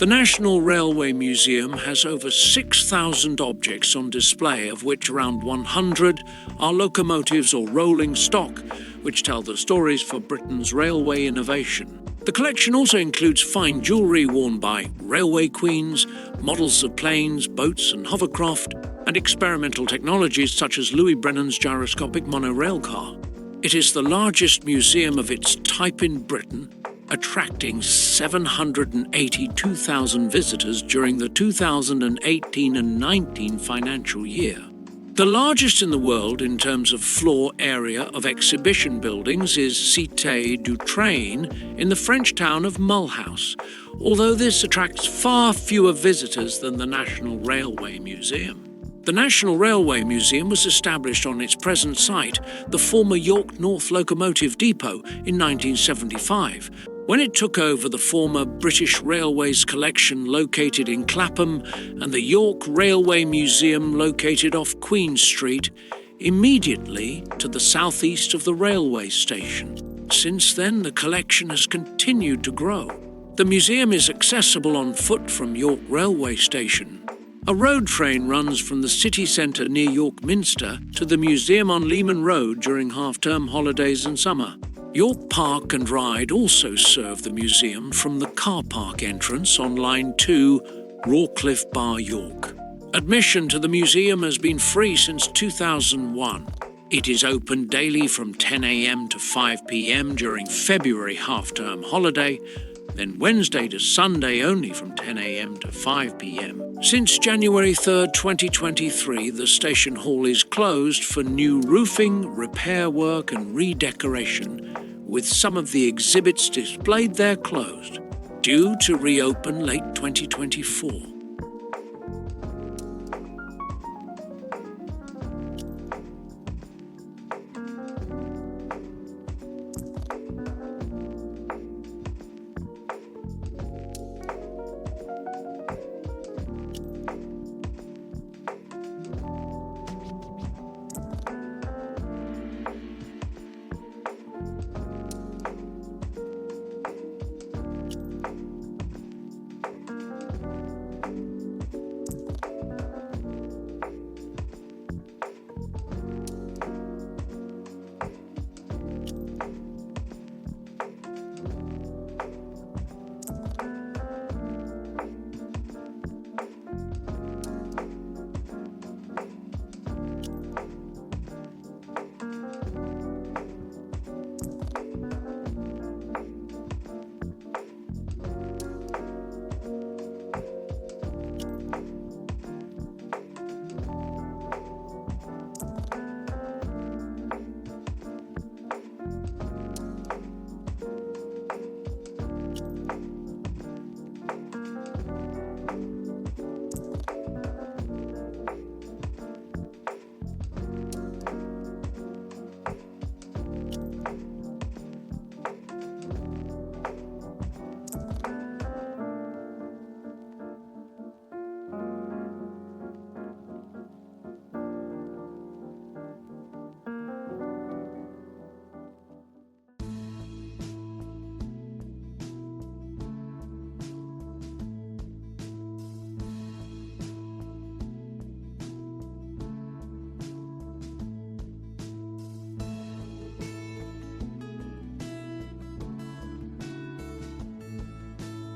The National Railway Museum has over 6,000 objects on display, of which around 100 are locomotives or rolling stock, which tell the stories for Britain's railway innovation. The collection also includes fine jewellery worn by railway queens, models of planes, boats and hovercraft, and experimental technologies such as Louis Brennan's gyroscopic monorail car. It is the largest museum of its type in Britain, attracting 782,000 visitors during the 2018 and 19 financial year. The largest in the world in terms of floor area of exhibition buildings is Cité du Train in the French town of Mulhouse, although this attracts far fewer visitors than the National Railway Museum. The National Railway Museum was established on its present site, the former York North Locomotive Depot, in 1975, when it took over the former British Railways collection located in Clapham and the York Railway Museum located off Queen Street, immediately to the southeast of the railway station. Since then, the collection has continued to grow. The museum is accessible on foot from York Railway Station. A road train runs from the city centre near York Minster to the museum on Lehman Road during half-term holidays and summer. York Park and Ride also serve the museum from the car park entrance on Line 2, Rawcliffe Bar, York. Admission to the museum has been free since 2001. It is open daily from 10 a.m. to 5 p.m. during February half-term holiday, then Wednesday to Sunday only from 10 a.m. to 5 p.m. Since January 3, 2023, the station hall is closed for new roofing, repair work and redecoration, with some of the exhibits displayed there closed, due to reopen late 2024.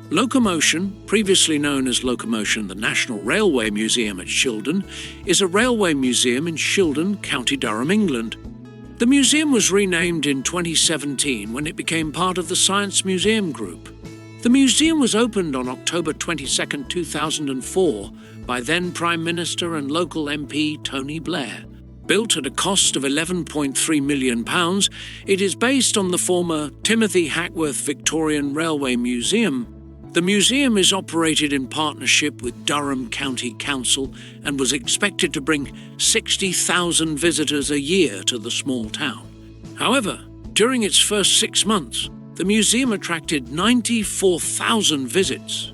Locomotion, previously known as Locomotion, the National Railway Museum at Shildon, is a railway museum in Shildon, County Durham, England. The museum was renamed in 2017 when it became part of the Science Museum Group. The museum was opened on October 22, 2004 by then Prime Minister and local MP Tony Blair. Built at a cost of £11.3 million, it is based on the former Timothy Hackworth Victorian Railway Museum. The museum is operated in partnership with Durham County Council and was expected to bring 60,000 visitors a year to the small town. However, during its first 6 months, the museum attracted 94,000 visits.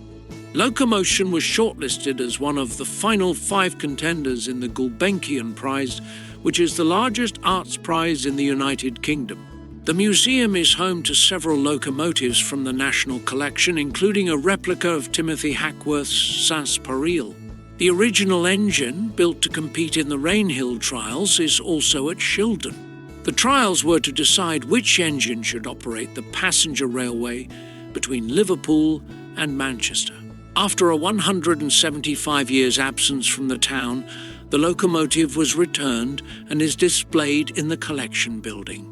Locomotion was shortlisted as one of the final 5 contenders in the Gulbenkian Prize, which is the largest arts prize in the United Kingdom. The museum is home to several locomotives from the National Collection, including a replica of Timothy Hackworth's Sarsaparille. The original engine, built to compete in the Rainhill trials, is also at Shildon. The trials were to decide which engine should operate the passenger railway between Liverpool and Manchester. After a 175 years absence from the town, the locomotive was returned and is displayed in the collection building.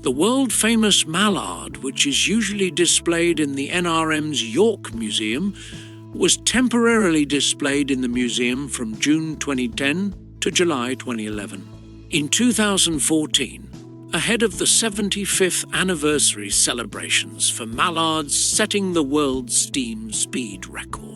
The world-famous mallard, which is usually displayed in the NRM's York Museum, was temporarily displayed in the museum from June 2010 to July 2011. In 2014, ahead of the 75th anniversary celebrations for mallards setting the world's steam speed record,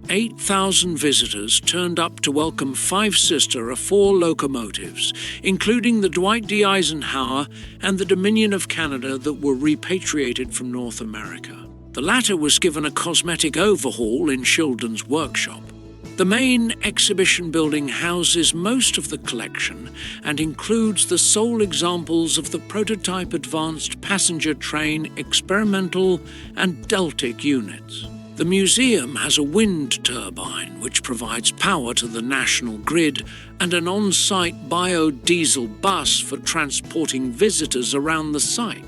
8,000 visitors turned up to welcome 5 sister of 4 locomotives, including the Dwight D. Eisenhower and the Dominion of Canada that were repatriated from North America. The latter was given a cosmetic overhaul in Shildon's workshop. The main exhibition building houses most of the collection and includes the sole examples of the prototype advanced passenger train experimental and Deltic units. The museum has a wind turbine which provides power to the national grid and an on-site biodiesel bus for transporting visitors around the site.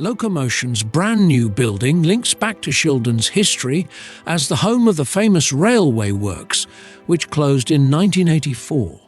Locomotion's brand new building links back to Shildon's history as the home of the famous railway works, which closed in 1984.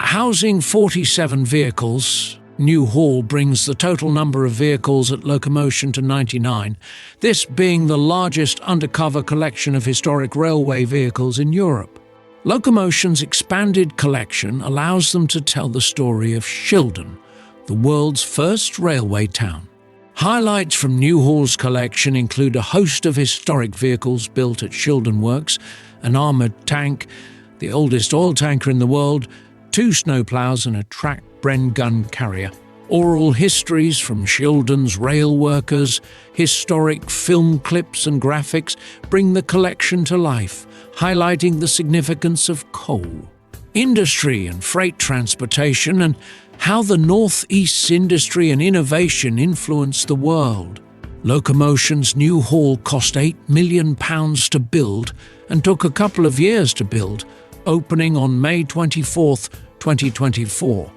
Housing 47 vehicles, New Hall brings the total number of vehicles at Locomotion to 99, this being the largest undercover collection of historic railway vehicles in Europe. Locomotion's expanded collection allows them to tell the story of Shildon, the world's first railway town. Highlights from New Hall's collection include a host of historic vehicles built at Shildon Works, an armoured tank, the oldest oil tanker in the world, 2 snowplows and a tracked Bren gun carrier. Oral histories from Shildon's rail workers, historic film clips and graphics bring the collection to life, highlighting the significance of coal, industry and freight transportation, and how the North-East's industry and innovation influenced the world. Locomotion's New Hall cost £8 million to build and took a couple of years to build, opening on May 24, 2024.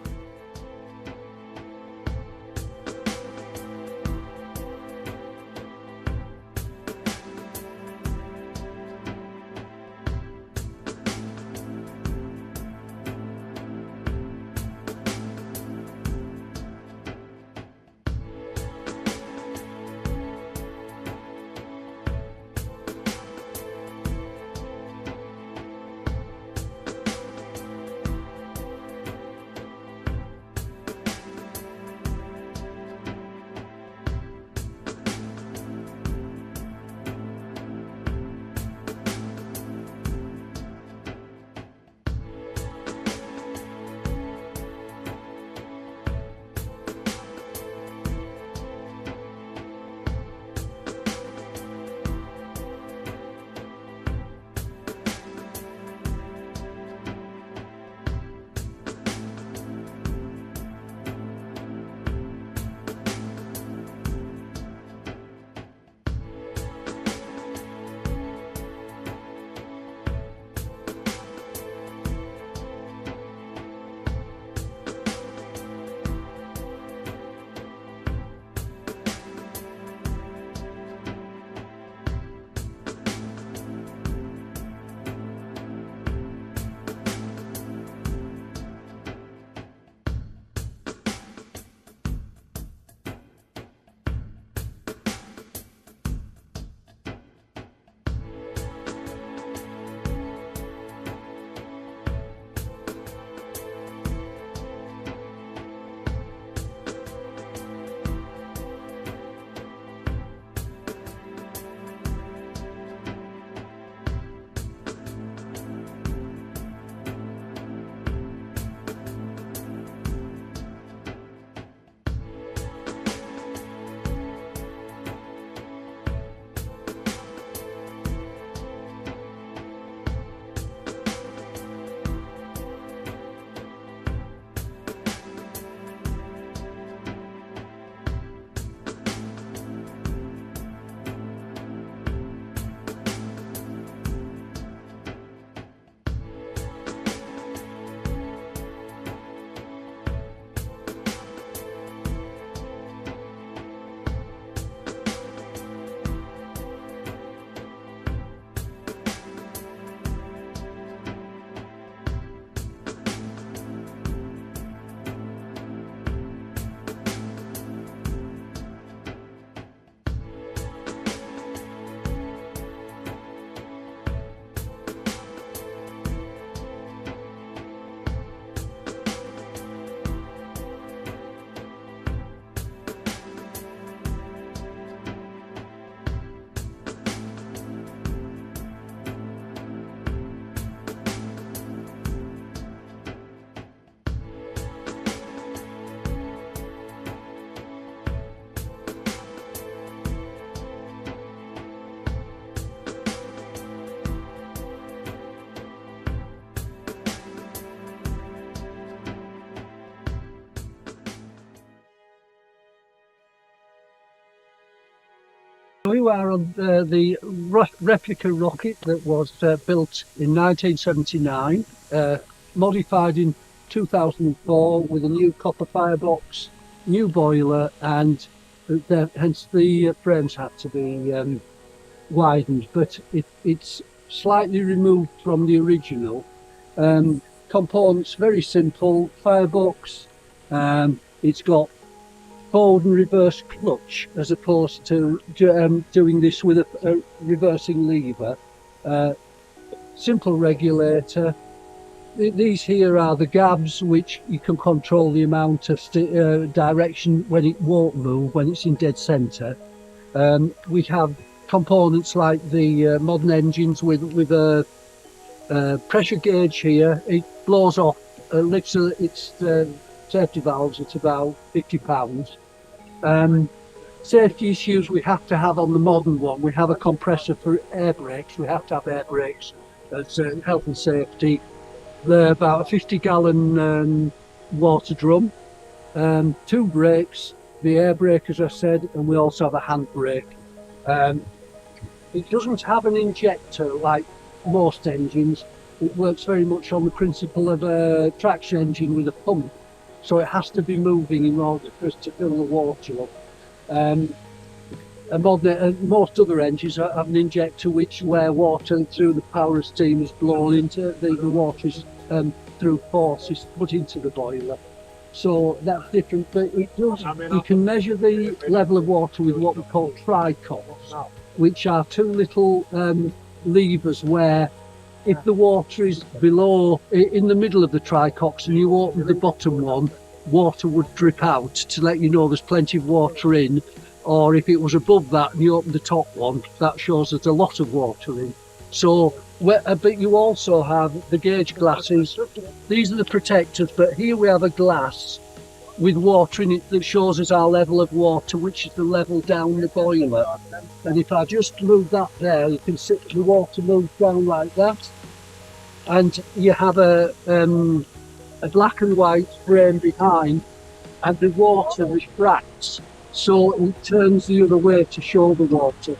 you are on the Replica rocket that was built in 1979, modified in 2004 with a new copper firebox, new boiler, and hence the frames had to be widened, but it's slightly removed from the original. Components very simple, firebox, it's got forward and reverse clutch as opposed to doing this with a reversing lever. Simple regulator. These here are the gabs, which you can control the amount of direction when it won't move, when it's in dead centre. We have components like the modern engines with a pressure gauge here. It blows off, lifts its safety valves at about £50. Safety issues we have to have on the modern one. We have a compressor for air brakes. We have to have air brakes as health and safety. They're about a 50-gallon water drum, 2 brakes, the air brake as I said, and we also have a hand brake. It doesn't have an injector like most engines. It works very much on the principle of a traction engine with a pump. So it has to be moving in order for us to fill the water up. Most other engines have an injector where water through the power of steam is blown into the water is through force is put into the boiler. So that's different, but it does. You can measure the level of water with what we call tricops, which are 2 little levers where if the water is below, in the middle of the tricops, and you open the bottom one, water would drip out to let you know there's plenty of water in. Or if it was above that and you open the top one, that shows there's a lot of water in. So, but you also have the gauge glasses. These are the protectors, but here we have a glass with water in it that shows us our level of water, which is the level down the boiler. And if I just move that there, you can see the water moves down like that. And you have a black and white frame behind, and the water refracts, so it turns the other way to show the water.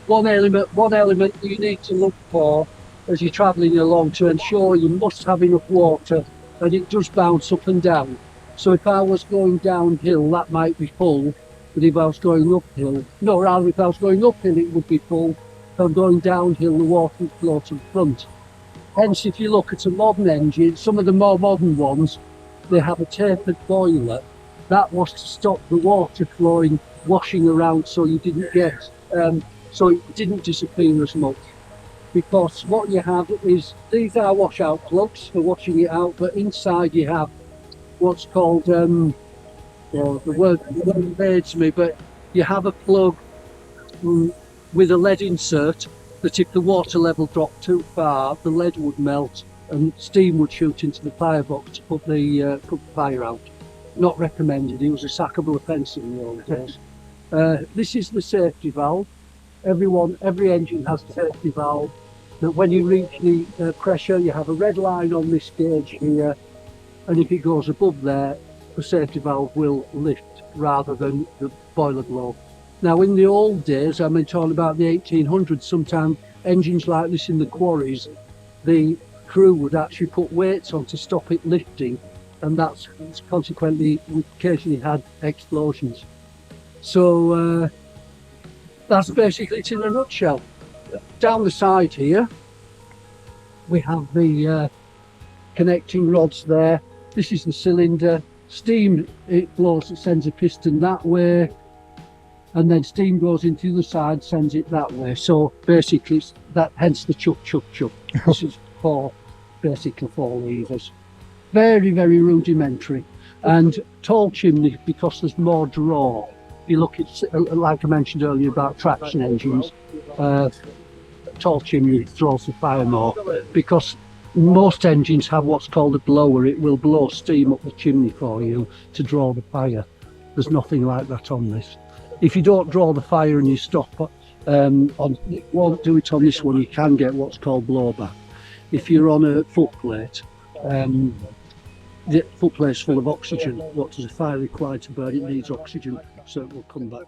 One element you need to look for as you're travelling along to ensure you must have enough water, and it does bounce up and down. So if I was going downhill, that might be full, but if I was going uphill, no, rather if I was going uphill, it would be full. If I'm going downhill, the water would flow to the front. Hence, if you look at a modern engine, some of the more modern ones, they have a tapered boiler. That was to stop the water flowing, washing around, so you didn't get, so it didn't disappear as much. Because what you have is, these are washout plugs for washing it out, but inside you have what's called, the word evades me, but you have a plug with a lead insert that if the water level dropped too far, the lead would melt and steam would shoot into the firebox to put the fire out. Not recommended. It was a sackable offence in the old days. This is the safety valve. Every engine has a safety valve. That when you reach the pressure, you have a red line on this gauge here, and if it goes above there, the safety valve will lift rather than the boiler blow. Now, in the old days, I mean, talking about the 1800s, sometimes engines like this in the quarries, the crew would actually put weights on to stop it lifting, and that's consequently occasionally had explosions. So that's basically it in a nutshell. Down the side here, we have the connecting rods there. This is the cylinder. Steam, it blows, it sends a piston that way, and then steam goes into the other side, sends it that way. So basically, it's that, hence the chuck, chuck, chuck. This is basically 4 levers. Very, very rudimentary. And tall chimney, because there's more draw. You look at, like I mentioned earlier about traction engines, tall chimney draws the fire more, because most engines have what's called a blower. It will blow steam up the chimney for you to draw the fire. There's nothing like that on this. If you don't draw the fire and you stop, it won't do it on this one, you can get what's called blowback. If you're on a footplate, the footplate's full of oxygen. What does a fire require to burn? It needs oxygen, so it will come back.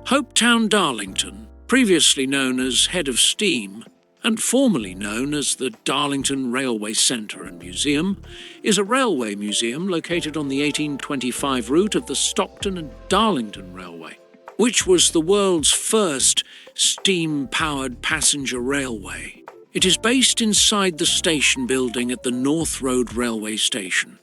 Hopetown, Darlington, previously known as Head of Steam and formerly known as the Darlington Railway Centre and Museum, is a railway museum located on the 1825 route of the Stockton and Darlington Railway, which was the world's first steam-powered passenger railway. It is based inside the station building at the North Road Railway Station.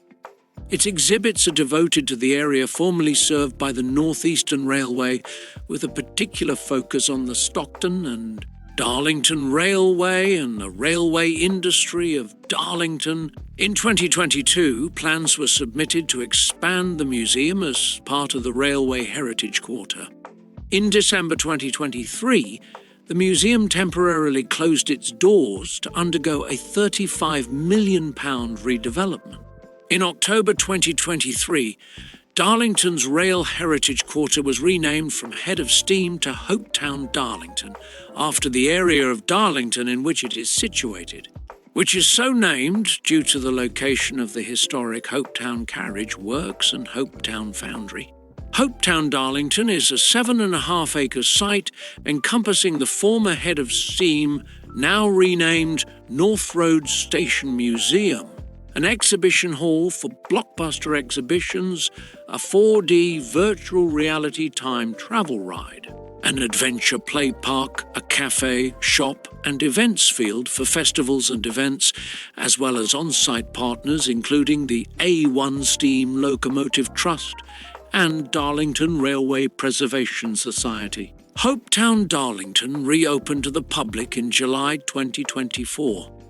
Its exhibits are devoted to the area formerly served by the North Eastern Railway, with a particular focus on the Stockton and Darlington Railway and the railway industry of Darlington. In 2022, plans were submitted to expand the museum as part of the Railway Heritage Quarter. In December 2023, the museum temporarily closed its doors to undergo a £35 million redevelopment. In October 2023, Darlington's Rail Heritage Quarter was renamed from Head of Steam to Hopetown, Darlington, after the area of Darlington in which it is situated, which is so named due to the location of the historic Hopetown Carriage Works and Hopetown Foundry. Hopetown, Darlington is a 7.5-acre site encompassing the former Head of Steam, now renamed North Road Station Museum, an exhibition hall for blockbuster exhibitions, a 4D virtual reality time travel ride, an adventure play park, a cafe, shop and events field for festivals and events, as well as on-site partners including the A1 Steam Locomotive Trust and Darlington Railway Preservation Society. Hopetown, Darlington reopened to the public in July 2024.